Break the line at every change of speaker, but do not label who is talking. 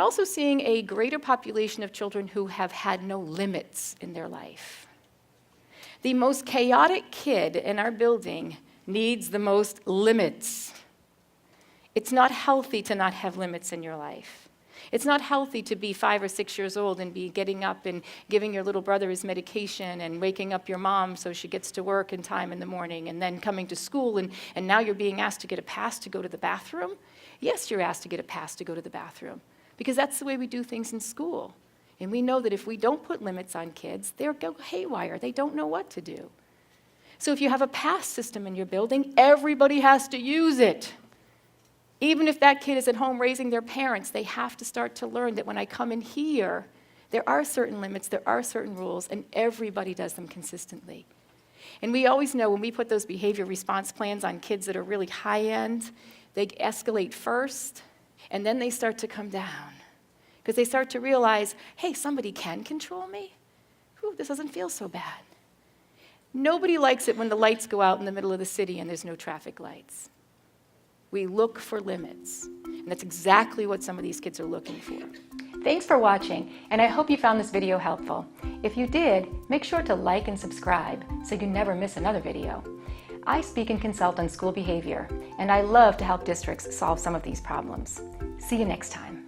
also seeing a greater population of children who have had no limits in their life. The most chaotic kid in our building needs the most limits. It's not healthy to not have limits in your life. It's not healthy to be 5 or 6 years old and be getting up and giving your little brother his medication and waking up your mom so she gets to work in time in the morning and then coming to school and now you're being asked to get a pass to go to the bathroom. Yes, you're asked to get a pass to go to the bathroom because that's the way we do things in school. And we know that if we don't put limits on kids, they'll go haywire. They don't know what to do. So if you have a pass system in your building, everybody has to use it. Even if that kid is at home raising their parents, they have to start to learn that when I come in here, there are certain limits, there are certain rules, and everybody does them consistently. And we always know when we put those behavior response plans on kids that are really high-end, they escalate first, and then they start to come down. Because they start to realize, hey, somebody can control me? Whew, this doesn't feel so bad. Nobody likes it when the lights go out in the middle of the city and there's no traffic lights. We look for limits, and that's exactly what some of these kids are looking for. Thanks for watching, and I hope you found this video helpful. If you did, make sure to like and subscribe so you never miss another video. I speak and consult on school behavior, and I love to help districts solve some of these problems. See you next time.